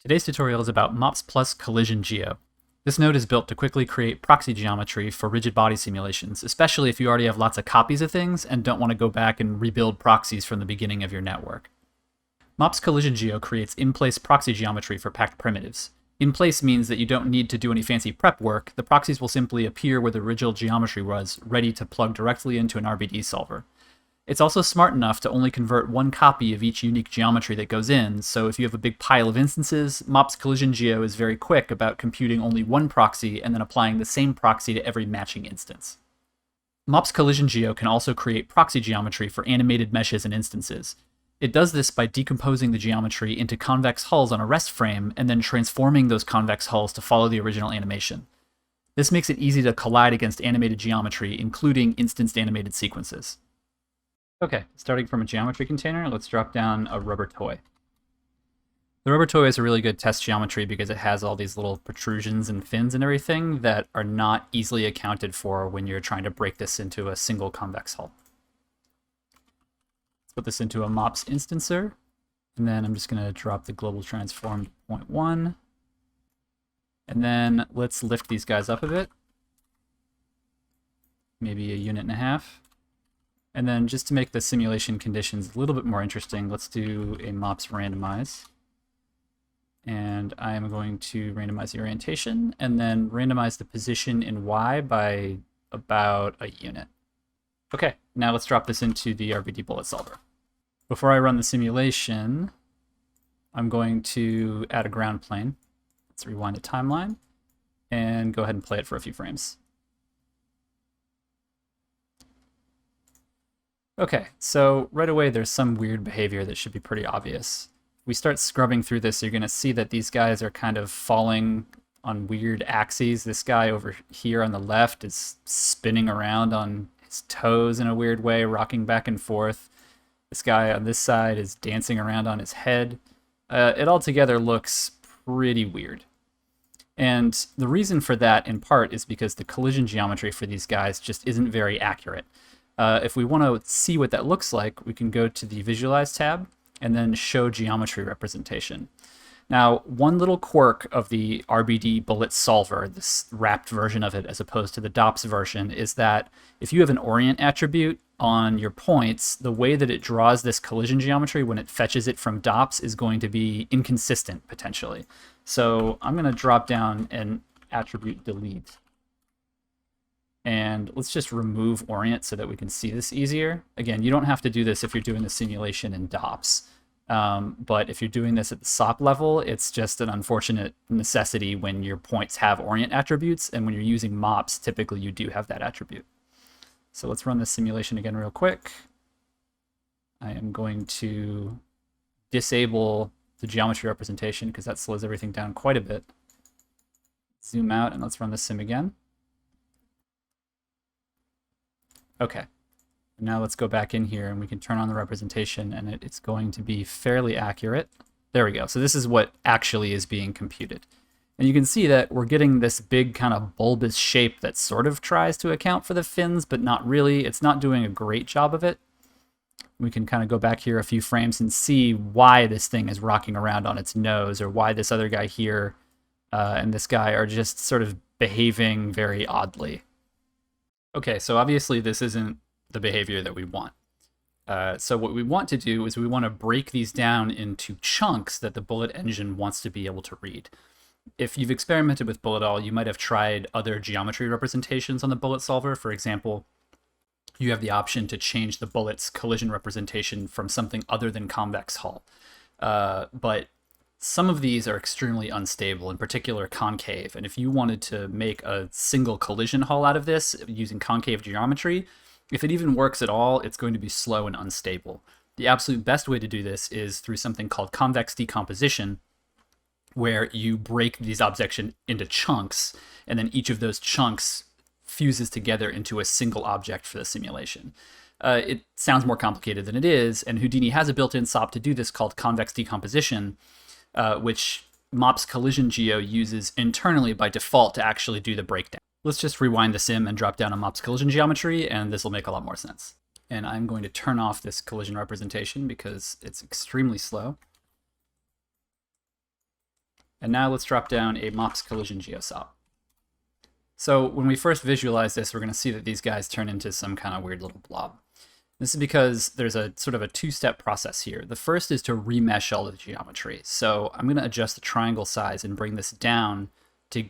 Today's tutorial is about MOPs Collision Geo. This node is built to quickly create proxy geometry for rigid body simulations, especially if you already have lots of copies of things and don't want to go back and rebuild proxies from the beginning of your network. MOPs Collision Geo creates in-place proxy geometry for packed primitives. In-place means that you don't need to do any fancy prep work. The proxies will simply appear where the original geometry was, ready to plug directly into an RBD solver. It's also smart enough to only convert one copy of each unique geometry that goes in, so if you have a big pile of instances, MOPs Collision Geo is very quick about computing only one proxy and then applying the same proxy to every matching instance. MOPs Collision Geo can also create proxy geometry for animated meshes and instances. It does this by decomposing the geometry into convex hulls on a rest frame and then transforming those convex hulls to follow the original animation. This makes it easy to collide against animated geometry, including instanced animated sequences. Okay, starting from a geometry container, let's drop down a rubber toy. The rubber toy is a really good test geometry because it has all these little protrusions and fins and everything that are not easily accounted for when you're trying to break this into a single convex hull. Let's put this into a MOPs instancer, and then I'm just going to drop the global transform to 0.1. And then let's lift these guys up a bit, maybe a unit and a half. And then just to make the simulation conditions a little bit more interesting, let's do a MOPs randomize. And I am going to randomize the orientation and then randomize the position in Y by about a unit. Okay, now let's drop this into the RBD bullet solver. Before I run the simulation, I'm going to add a ground plane. Let's rewind the timeline and go ahead and play it for a few frames. Okay, so right away there's some weird behavior that should be pretty obvious. If we start scrubbing through this, you're going to see that these guys are kind of falling on weird axes. This guy over here on the left is spinning around on his toes in a weird way, rocking back and forth. This guy on this side is dancing around on his head. It all together looks pretty weird. And the reason for that, in part, is because the collision geometry for these guys just isn't very accurate. If we want to see what that looks like, we can go to the Visualize tab and then Show Geometry Representation. Now, one little quirk of the RBD bullet solver, this wrapped version of it as opposed to the DOPS version, is that if you have an orient attribute on your points, the way that it draws this collision geometry when it fetches it from DOPS is going to be inconsistent, potentially. So I'm going to drop down an attribute delete. And let's just remove orient so that we can see this easier. Again, you don't have to do this if you're doing the simulation in DOPS. But if you're doing this at the SOP level, it's just an unfortunate necessity when your points have orient attributes. And when you're using MOPs, typically you do have that attribute. So let's run this simulation again real quick. I am going to disable the geometry representation because that slows everything down quite a bit. Zoom out and let's run the sim again. Okay, now let's go back in here and we can turn on the representation and it's going to be fairly accurate. There we go. So this is what actually is being computed. And you can see that we're getting this big kind of bulbous shape that sort of tries to account for the fins, but not really. It's not doing a great job of it. We can kind of go back here a few frames and see why this thing is rocking around on its nose, or why this other guy here and this guy are just sort of behaving very oddly. Okay, so obviously this isn't the behavior that we want. So what we want to do is we want to break these down into chunks that the bullet engine wants to be able to read. If you've experimented with Bulletall, you might have tried other geometry representations on the bullet solver. For example, you have the option to change the bullet's collision representation from something other than convex hull. But some of these are extremely unstable, in particular concave. And if you wanted to make a single collision hull out of this using concave geometry, if it even works at all, it's going to be slow and unstable. The absolute best way to do this is through something called convex decomposition, where you break these objects into chunks, and then each of those chunks fuses together into a single object for the simulation. It sounds more complicated than it is, and Houdini has a built-in SOP to do this called convex decomposition, which MOPs Collision Geo uses internally by default to actually do the breakdown. Let's just rewind the sim and drop down a MOPs Collision Geometry, and this will make a lot more sense. And I'm going to turn off this collision representation because it's extremely slow. And now let's drop down a MOPs Collision Geo SOP. So when we first visualize this, we're going to see that these guys turn into some kind of weird little blob. This is because there's a sort of a two-step process here. The first is to remesh all of the geometry. So I'm going to adjust the triangle size and bring this down to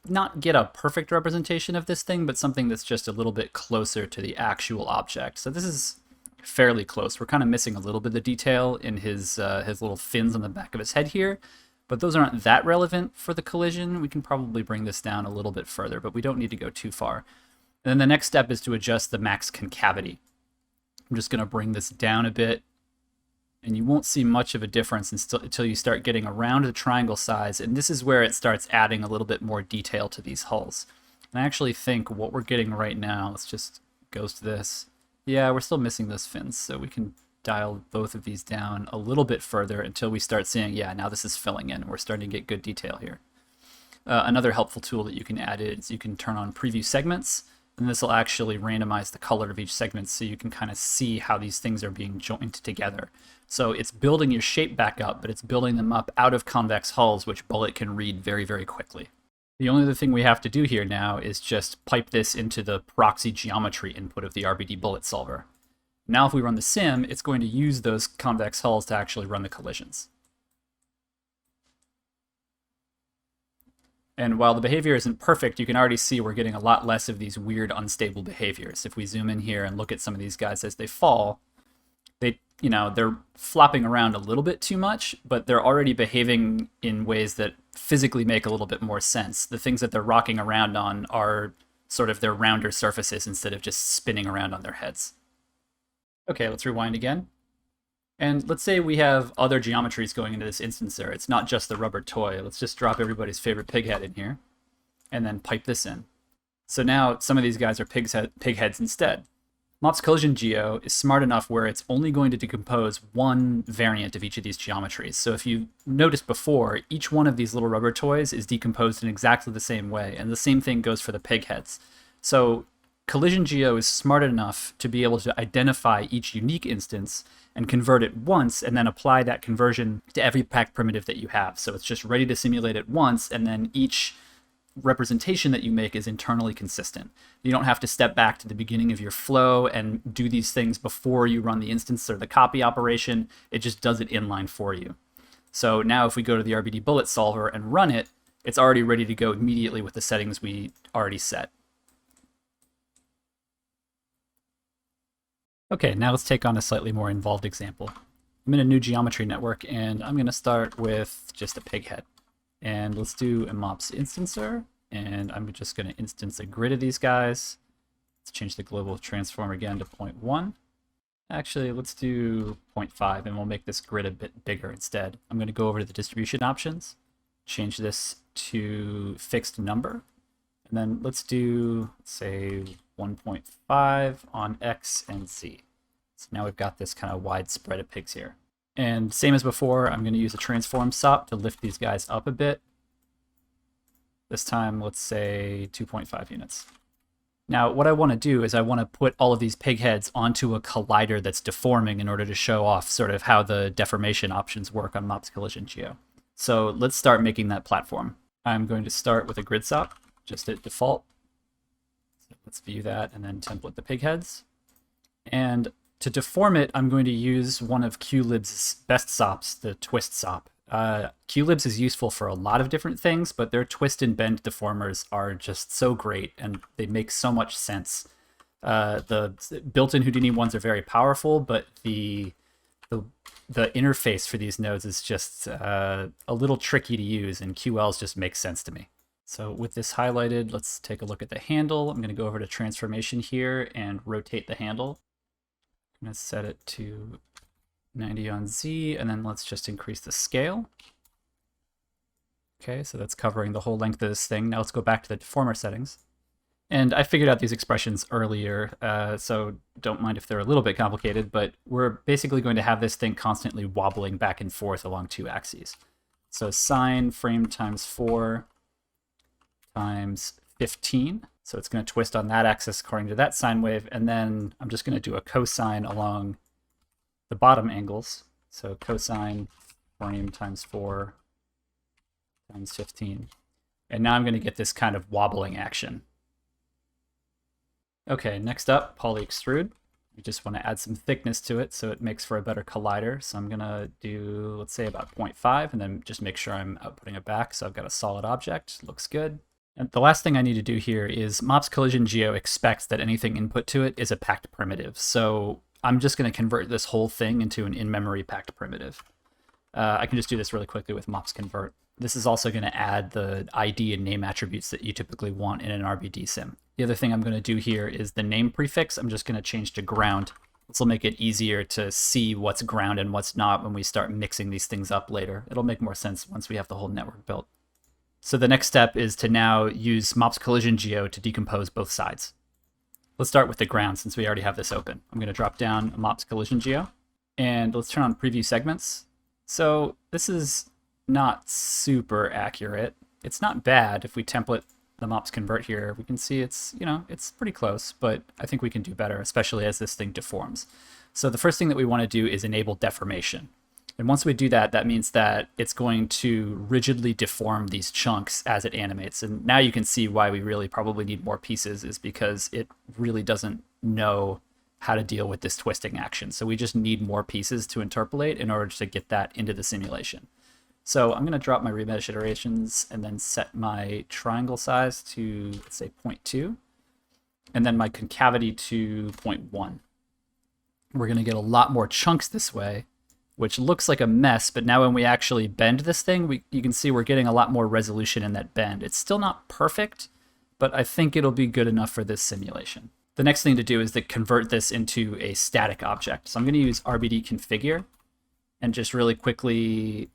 not get a perfect representation of this thing, but something that's just a little bit closer to the actual object. So this is fairly close. We're kind of missing a little bit of detail in his little fins on the back of his head here, but those aren't that relevant for the collision. We can probably bring this down a little bit further, but we don't need to go too far. And then the next step is to adjust the max concavity. I'm just going to bring this down a bit, and you won't see much of a difference until you start getting around the triangle size, and this is where it starts adding a little bit more detail to these hulls. And I actually think what we're getting right now, let's just go to this. Yeah, we're still missing those fins, so we can dial both of these down a little bit further until we start seeing, yeah, now this is filling in. We're starting to get good detail here. Another helpful tool that you can add is you can turn on preview segments, and this will actually randomize the color of each segment so you can kind of see how these things are being joined together. So it's building your shape back up, but it's building them up out of convex hulls, which Bullet can read very, very quickly. The only other thing we have to do here now is just pipe this into the proxy geometry input of the RBD Bullet solver. Now if we run the sim, it's going to use those convex hulls to actually run the collisions. And while the behavior isn't perfect, you can already see we're getting a lot less of these weird, unstable behaviors. If we zoom in here and look at some of these guys as they fall, they're flopping around a little bit too much, but they're already behaving in ways that physically make a little bit more sense. The things that they're rocking around on are sort of their rounder surfaces instead of just spinning around on their heads. Okay, let's rewind again. And let's say we have other geometries going into this instance there. It's not just the rubber toy. Let's just drop everybody's favorite pig head in here and then pipe this in. So now some of these guys are pig heads instead. MOPs Collision Geo is smart enough where it's only going to decompose one variant of each of these geometries. So if you noticed before, each one of these little rubber toys is decomposed in exactly the same way, and the same thing goes for the pig heads. So Collision Geo is smart enough to be able to identify each unique instance and convert it once, and then apply that conversion to every packed primitive that you have. So it's just ready to simulate it once, and then each representation that you make is internally consistent. You don't have to step back to the beginning of your flow and do these things before you run the instance or the copy operation. It just does it inline for you. So now if we go to the RBD Bullet solver and run it, it's already ready to go immediately with the settings we already set. Okay, now let's take on a slightly more involved example. I'm in a new geometry network, and I'm going to start with just a pig head. And let's do a MOPS instancer, and I'm just going to instance a grid of these guys. Let's change the global transform again to 0.1. Actually, let's do 0.5, and we'll make this grid a bit bigger instead. I'm going to go over to the distribution options, change this to fixed number, and then let's do, say, 1.5 on X and Z. So now we've got this kind of wide spread of pigs here. And same as before, I'm going to use a transform SOP to lift these guys up a bit. This time, let's say 2.5 units. Now, what I want to do is I want to put all of these pig heads onto a collider that's deforming in order to show off sort of how the deformation options work on MOPs Collision Geo. So let's start making that platform. I'm going to start with a grid SOP, just at default. So let's view that and then template the pig heads. And to deform it, I'm going to use one of QLib's best SOPs, the twist SOP. QLibs is useful for a lot of different things, but their twist and bend deformers are just so great, and they make so much sense. The built-in Houdini ones are very powerful, but the interface for these nodes is just a little tricky to use, and QLs just make sense to me. So with this highlighted, let's take a look at the handle. I'm going to go over to transformation here and rotate the handle. I'm going to set it to 90 on Z, and then let's just increase the scale. Okay, so that's covering the whole length of this thing. Now let's go back to the deformer settings. And I figured out these expressions earlier, so don't mind if they're a little bit complicated, but we're basically going to have this thing constantly wobbling back and forth along two axes. So sine frame times 4 times 15. So it's going to twist on that axis according to that sine wave, and then I'm just going to do a cosine along the bottom angles. So cosine frame times 4 times 15. And now I'm going to get this kind of wobbling action. Okay, next up, poly extrude. We just want to add some thickness to it so it makes for a better collider. So I'm going to do, let's say, about 0.5, and then just make sure I'm outputting it back. So I've got a solid object. Looks good. And the last thing I need to do here is MOPs Collision Geo expects that anything input to it is a packed primitive. So I'm just going to convert this whole thing into an in-memory packed primitive. I can just do this really quickly with MOPs convert. This is also going to add the ID and name attributes that you typically want in an RBD sim. The other thing I'm going to do here is the name prefix. I'm just going to change to ground. This will make it easier to see what's ground and what's not when we start mixing these things up later. It'll make more sense once we have the whole network built. So the next step is to now use MOPs Collision Geo to decompose both sides. Let's start with the ground since we already have this open. I'm going to drop down MOPs Collision Geo, and let's turn on preview segments. So this is not super accurate. It's not bad. If we template the MOPs convert here, we can see it's, it's pretty close, but I think we can do better, especially as this thing deforms. So the first thing that we want to do is enable deformation. And once we do that, that means that it's going to rigidly deform these chunks as it animates. And now you can see why we really probably need more pieces, is because it really doesn't know how to deal with this twisting action. So we just need more pieces to interpolate in order to get that into the simulation. So I'm going to drop my remesh iterations and then set my triangle size to, let's say, 0.2, and then my concavity to 0.1. We're going to get a lot more chunks this way, which looks like a mess, but now when we actually bend this thing, you can see we're getting a lot more resolution in that bend. It's still not perfect, but I think it'll be good enough for this simulation. The next thing to do is to convert this into a static object. So I'm going to use RBD configure and just really quickly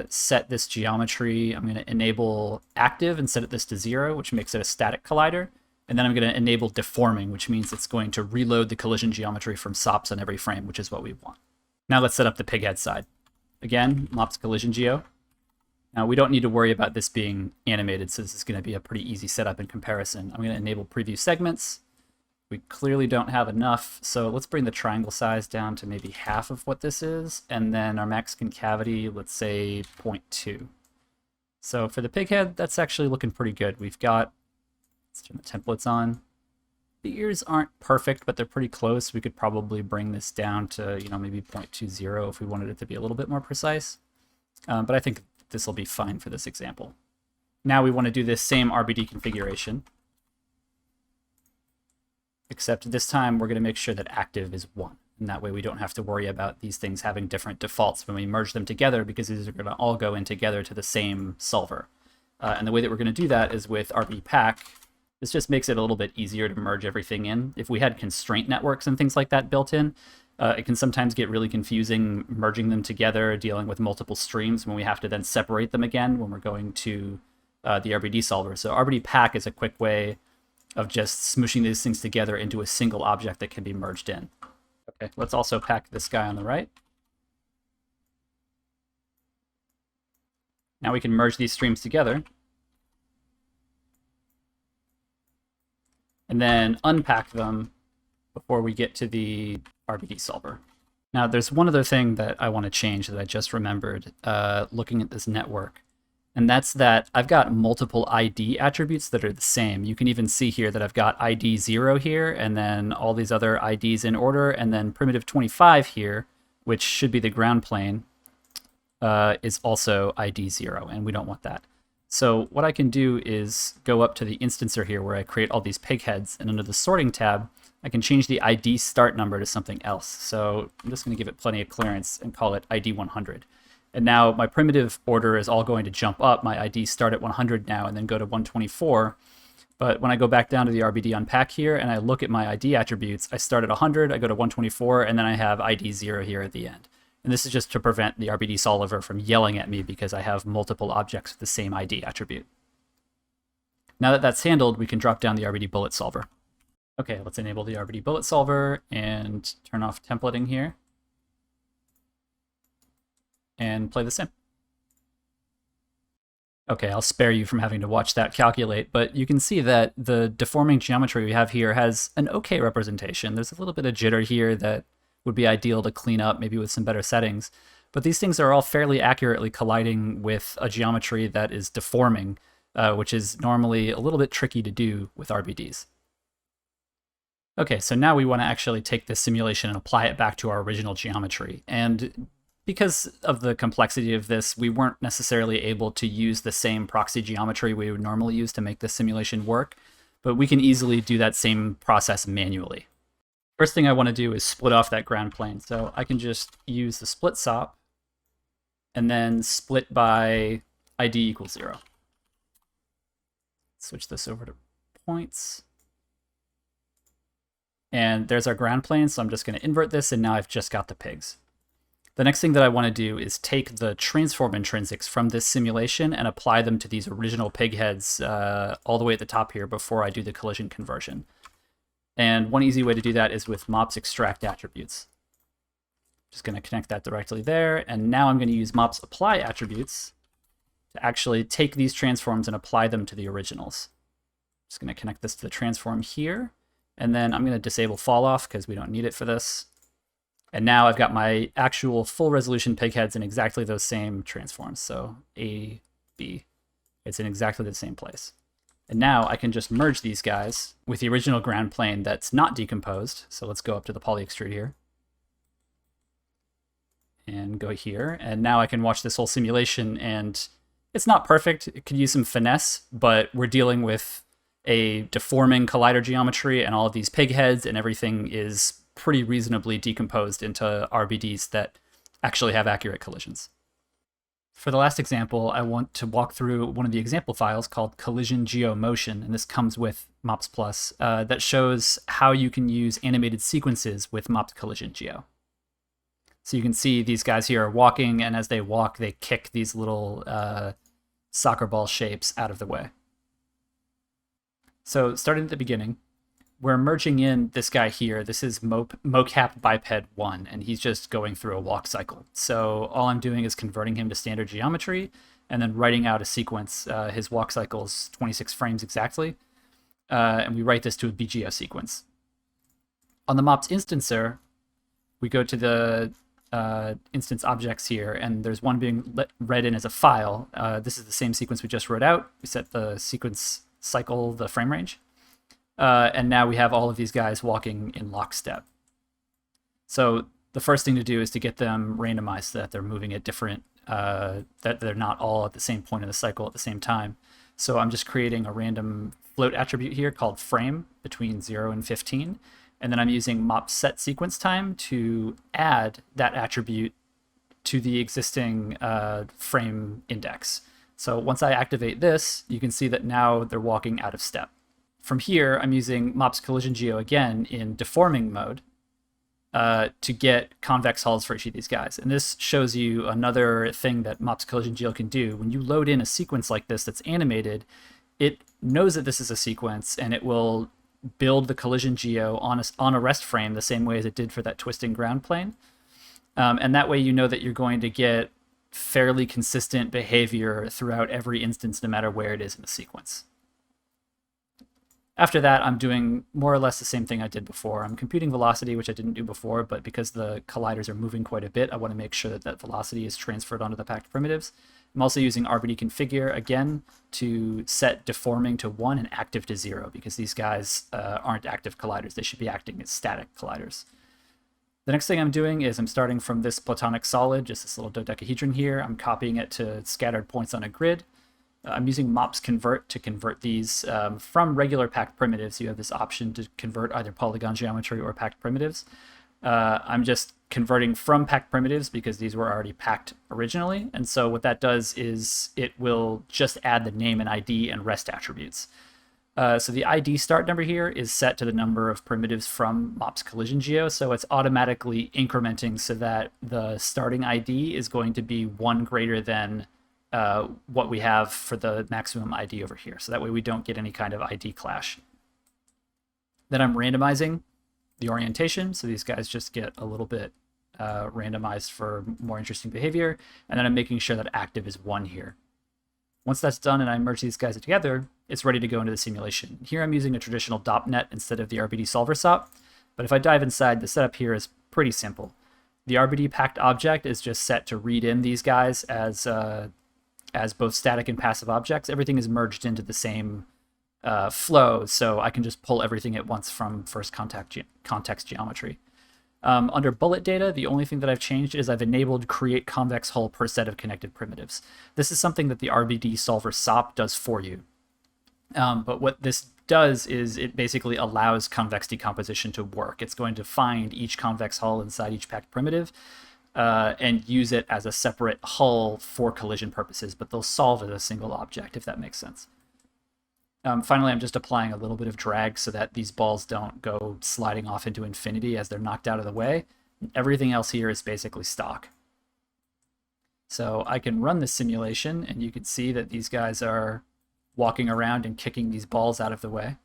set this geometry. I'm going to enable active and set this to 0, which makes it a static collider. And then I'm going to enable deforming, which means it's going to reload the collision geometry from SOPs on every frame, which is what we want. Now let's set up the pig head side. Again, MOPs Collision Geo. Now we don't need to worry about this being animated, so this is going to be a pretty easy setup in comparison. I'm going to enable preview segments. We clearly don't have enough, so let's bring the triangle size down to maybe half of what this is, and then our max concavity, let's say 0.2. So for the pig head, that's actually looking pretty good. We've got, let's turn the templates on. The ears aren't perfect, but they're pretty close. We could probably bring this down to, maybe 0.20 if we wanted it to be a little bit more precise. But I think this will be fine for this example. Now we want to do this same RBD configuration, except this time we're going to make sure that active is 1. And that way we don't have to worry about these things having different defaults when we merge them together, because these are going to all go in together to the same solver. And the way that we're going to do that is with RB pack. This just makes it a little bit easier to merge everything in. If we had constraint networks and things like that built in, it can sometimes get really confusing merging them together, dealing with multiple streams when we have to then separate them again when we're going to the RBD solver. So RBD pack is a quick way of just smooshing these things together into a single object that can be merged in. Okay, let's also pack this guy on the right. Now we can merge these streams together, and then unpack them before we get to the RBD solver. Now there's one other thing that I want to change that I just remembered looking at this network, and that's that I've got multiple ID attributes that are the same. You can even see here that I've got ID 0 here, and then all these other IDs in order, and then primitive 25 here, which should be the ground plane, is also ID 0, and we don't want that. So what I can do is go up to the instancer here where I create all these pig heads, and under the sorting tab, I can change the ID start number to something else. So I'm just going to give it plenty of clearance and call it ID 100. And now my primitive order is all going to jump up. My ID start at 100 now and then go to 124. But when I go back down to the RBD unpack here and I look at my ID attributes, I start at 100, I go to 124, and then I have ID 0 here at the end. And this is just to prevent the RBD solver from yelling at me because I have multiple objects with the same ID attribute. Now that that's handled, we can drop down the RBD bullet solver. Okay, let's enable the RBD bullet solver and turn off templating here and play the sim. Okay, I'll spare you from having to watch that calculate, but you can see that the deforming geometry we have here has an okay representation. There's a little bit of jitter here that would be ideal to clean up, maybe with some better settings. But these things are all fairly accurately colliding with a geometry that is deforming, which is normally a little bit tricky to do with RBDs. Okay, so now we want to actually take this simulation and apply it back to our original geometry. And because of the complexity of this, we weren't necessarily able to use the same proxy geometry we would normally use to make this simulation work, but we can easily do that same process manually. First thing I want to do is split off that ground plane. So I can just use the split SOP and then split by ID equals 0. Switch this over to points. And there's our ground plane, so I'm just going to invert this, and now I've just got the pigs. The next thing that I want to do is take the transform intrinsics from this simulation and apply them to these original pig heads all the way at the top here before I do the collision conversion. And one easy way to do that is with MOPs extract attributes. Just going to connect that directly there, and now I'm going to use MOPs apply attributes to actually take these transforms and apply them to the originals. Just going to connect this to the transform here. And then I'm going to disable fall off because we don't need it for this. And now I've got my actual full resolution pig heads in exactly those same transforms. So A, B, it's in exactly the same place. And now I can just merge these guys with the original ground plane that's not decomposed. So let's go up to the poly extrude here. And go here. And now I can watch this whole simulation, and it's not perfect. It could use some finesse, but we're dealing with a deforming collider geometry, and all of these pig heads and everything is pretty reasonably decomposed into RBDs that actually have accurate collisions. For the last example, I want to walk through one of the example files called Collision Geo Motion, and this comes with MOPS Plus, that shows how you can use animated sequences with MOPS Collision Geo. So you can see these guys here are walking, and as they walk, they kick these little soccer ball shapes out of the way. So starting at the beginning, we're merging in this guy here. This is mocap biped 1, and he's just going through a walk cycle. So all I'm doing is converting him to standard geometry and then writing out a sequence. His walk cycle is 26 frames exactly, and we write this to a BGO sequence. On the MOPS instancer, we go to the instance objects here, and there's one being read in as a file. This is the same sequence we just wrote out. We set the sequence cycle, the frame range, and now we have all of these guys walking in lockstep. So the first thing to do is to get them randomized so that they're moving at different, that they're not all at the same point in the cycle at the same time. So I'm just creating a random float attribute here called frame between 0 and 15, and then I'm using MOPS set sequence time to add that attribute to the existing frame index. So once I activate this, you can see that now they're walking out of step. From here, I'm using MOPS Collision Geo again in deforming mode to get convex hulls for each of these guys. And this shows you another thing that MOPS Collision Geo can do. When you load in a sequence like this that's animated, it knows that this is a sequence, and it will build the collision geo on a rest frame the same way as it did for that twisting ground plane. And that way you know that you're going to get fairly consistent behavior throughout every instance, no matter where it is in the sequence. After that, I'm doing more or less the same thing I did before. I'm computing velocity, which I didn't do before, but because the colliders are moving quite a bit, I want to make sure that that velocity is transferred onto the packed primitives. I'm also using RBD configure again to set deforming to 1 and active to 0, because these guys aren't active colliders. They should be acting as static colliders. The next thing I'm doing is I'm starting from this platonic solid, just this little dodecahedron here. I'm copying it to scattered points on a grid. I'm using MOPS convert to convert these from regular packed primitives. You have this option to convert either polygon geometry or packed primitives. I'm just converting from packed primitives because these were already packed originally. And so what that does is it will just add the name and ID and rest attributes. So the ID start number here is set to the number of primitives from MOPS Collision Geo. So it's automatically incrementing so that the starting ID is going to be 1 greater than what we have for the maximum ID over here. So that way we don't get any kind of ID clash. Then I'm randomizing the orientation. So these guys just get a little bit randomized for more interesting behavior. And then I'm making sure that active is 1 here. Once that's done and I merge these guys together, it's ready to go into the simulation. Here I'm using a traditional DOP net instead of the RBD solver SOP. But if I dive inside, the setup here is pretty simple. The RBD packed object is just set to read in these guys as both static and passive objects. Everything is merged into the same flow, so I can just pull everything at once from first context geometry. Under bullet data, the only thing that I've changed is I've enabled create convex hull per set of connected primitives. This is something that the RBD solver SOP does for you. But what this does is it basically allows convex decomposition to work. It's going to find each convex hull inside each packed primitive and use it as a separate hull for collision purposes, but they'll solve as a single object, if that makes sense. Finally, I'm just applying a little bit of drag so that these balls don't go sliding off into infinity as they're knocked out of the way. Everything else here is basically stock. So I can run this simulation, and you can see that these guys are walking around and kicking these balls out of the way.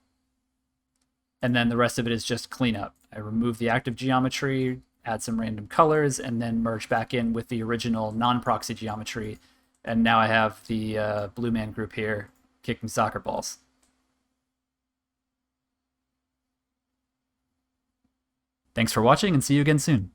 And then the rest of it is just cleanup. I remove the active geometry, add some random colors, and then merge back in with the original non-proxy geometry. And now I have the Blue Man group here kicking soccer balls. Thanks for watching, and see you again soon.